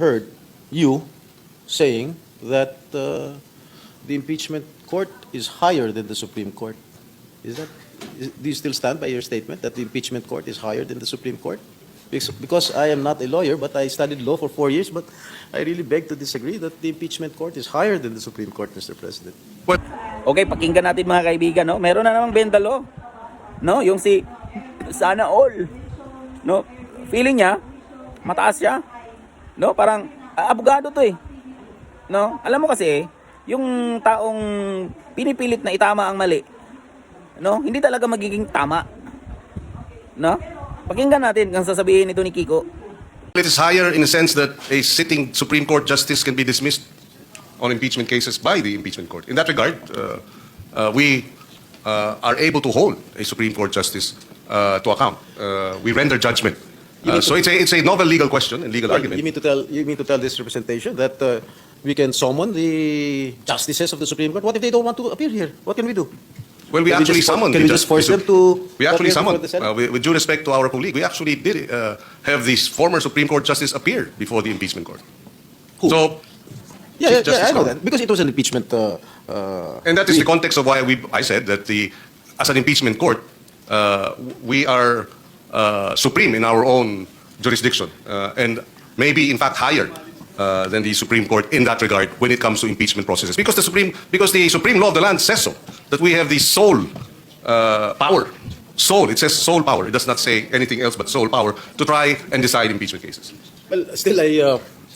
heard you saying that the impeachment court is higher than the Supreme Court. Do you still stand by your statement that the impeachment court is higher than the Supreme Court? Because I am not a lawyer, but I studied law for 4 years, but I really beg to disagree that the impeachment court is higher than the Supreme Court, Mr. President. Okay, pakinggan natin mga kaibigan, no? Meron na namang bendalo. No, yung si Sana All. No, feeling niya mataas siya. No, parang abogado to eh. No, alam mo kasi yung taong pinipilit na itama ang mali, no, hindi talaga magiging tama. No? Pakinggan natin ang sasabihin nito ni Kiko. It is higher in the sense that a sitting Supreme Court justice can be dismissed on impeachment cases by the impeachment court. In that regard, we are able to hold a Supreme Court justice to account. We render judgment. So it's a novel legal question and legal argument. You mean to tell this representation that we can summon the justices of the Supreme Court? What if they don't want to appear here? What can we do? Well, we actually summoned. Can we just force them to? We actually appear before summoned. the Senate? With due respect to our colleague, we actually did have this former Supreme Court justice appear before the impeachment court. Who? So, Yeah, Justice I know Court. that because it was an impeachment. and that is the context of why I said that as an impeachment court, we are supreme in our own jurisdiction, and maybe in fact higher than the Supreme Court in that regard when it comes to impeachment processes. Because the supreme law of the land says so, that we have the sole power. Sole, it says sole power. It does not say anything else but sole power to try and decide impeachment cases. Well, still,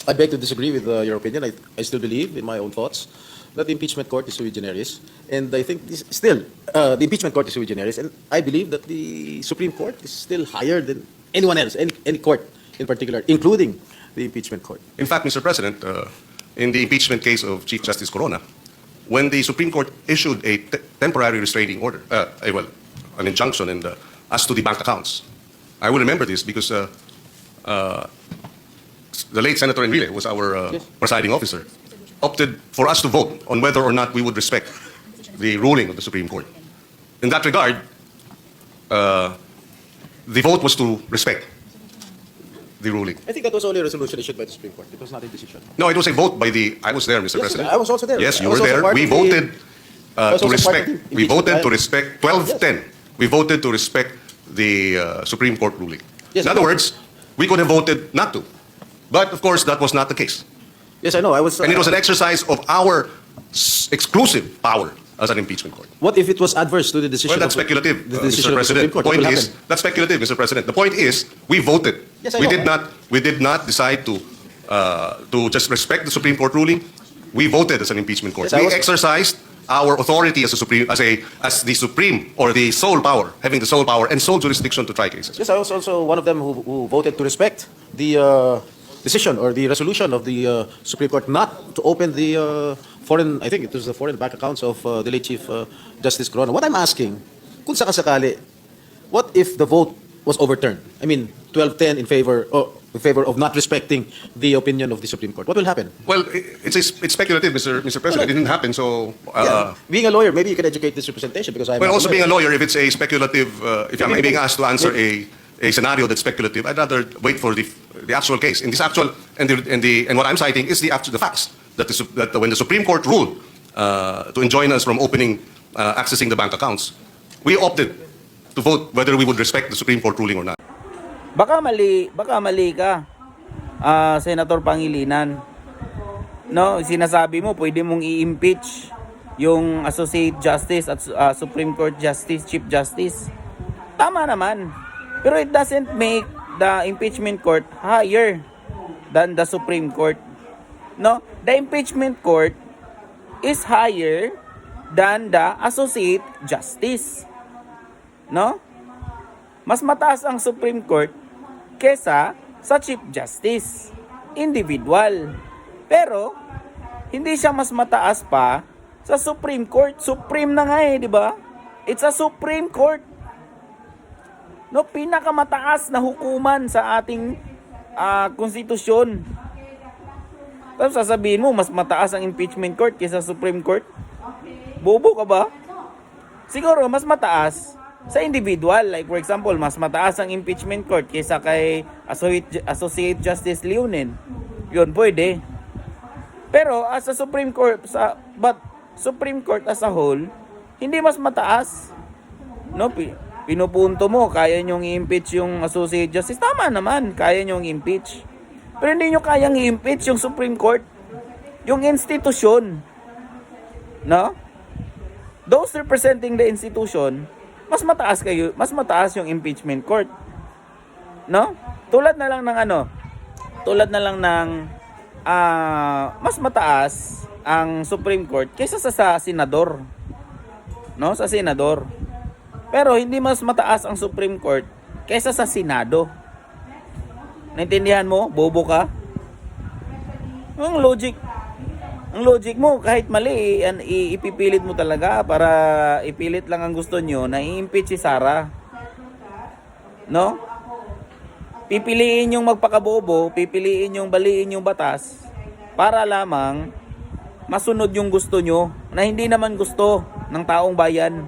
I beg to disagree with your opinion. I still believe in my own thoughts that the impeachment court is sui generis, and I think the impeachment court is sui generis, and I believe that the Supreme Court is still higher than anyone else, any court in particular, including the impeachment court. In fact, Mr. President, in the impeachment case of Chief Justice Corona, when the Supreme Court issued a temporary restraining order, an injunction as to the bank accounts, I will remember this because the late Senator Enrile was our Yes. presiding officer, opted for us to vote on whether or not we would respect the ruling of the Supreme Court. In that regard, the vote was to respect the ruling. I think that was only a resolution issued by the Supreme Court. It was not a decision. No, it was a vote by I was there, Mr. Yes, President. I was also there. Yes, I you was were also there. part We of the- voted I was to also part respect. of the We voted to impeachment. respect 12-10. We voted to respect the Supreme Court ruling. Yes, In I other know. words, we could have voted not to. But of course, that was not the case. Yes, I know. I was. And it was an exercise of our exclusive power as an impeachment court. What if it was adverse to the decision? Well, that's of speculative, the Mr. decision of the President. Supreme The Court? What point will is, happen? that's speculative, Mr. President. The point is, we voted. Yes, I we know. did not decide to just respect the Supreme Court ruling. We voted as an impeachment court. Yes, I We was- exercised our authority as the supreme or the sole power, having the sole power and sole jurisdiction to try cases. Yes, I was also one of them who voted to respect the decision or the resolution of the Supreme Court not to open the foreign, I think it was the foreign bank accounts of the late Chief Justice Corona. What I'm asking, kung sakasakali, what if the vote was overturned? I mean, 12-10 in favor of not respecting the opinion of the Supreme Court. What will happen? Well, it's speculative, Mr. President. It didn't happen, so. Being a lawyer, maybe you can educate this representation because I'm Well, not also being a lawyer, if it's a speculative, if I'm being asked to answer Maybe- a scenario that's speculative, I'd rather wait for the actual case. In this actual, and what I'm citing is the facts that when the Supreme Court ruled to enjoin us from accessing the bank accounts, we opted to vote whether we would respect the Supreme Court ruling or not. Baka mali ka. Senator Pangilinan. No, sinasabi mo pwede mong i-impeach yung Associate Justice at Supreme Court Justice, Chief Justice. Tama naman. Pero it doesn't make the impeachment court higher than the Supreme Court. No, the impeachment court is higher than the Associate Justice. No? Mas mataas ang Supreme Court kesa sa Chief Justice. Individual. Pero, hindi siya mas mataas pa sa Supreme Court. Supreme na nga di ba? It's a Supreme Court. No, pinakamataas na hukuman sa ating konstitusyon. Tapos sasabihin mo, mas mataas ang impeachment court kesa Supreme Court? Bobo ka ba? Siguro, mas mataas sa individual. Like for example, mas mataas ang impeachment court kaysa kay Associate Justice Leonen. Yun, pwede. Pero as a Supreme Court, but Supreme Court as a whole, hindi mas mataas. No, pinupunto mo, kaya nyong i-impeach yung Associate Justice. Tama naman, kaya nyong i-impeach. Pero hindi nyo kayang i-impeach yung Supreme Court. Yung institusyon. No? Those representing the institution, mas mataas yung impeachment court. No? Tulad na lang ng mas mataas ang Supreme Court kaysa sa senador. No? Sa senador. Pero hindi mas mataas ang Supreme Court kaysa sa Senado. Naintindihan mo? Bobo ka? Ang logic mo kahit mali, ipipilit mo talaga para ipilit lang ang gusto nyo na i-impeach si Sara. No? Pipiliin yung magpakabobo, pipiliin yung baliin yung batas para lamang masunod yung gusto nyo na hindi naman gusto ng taong bayan.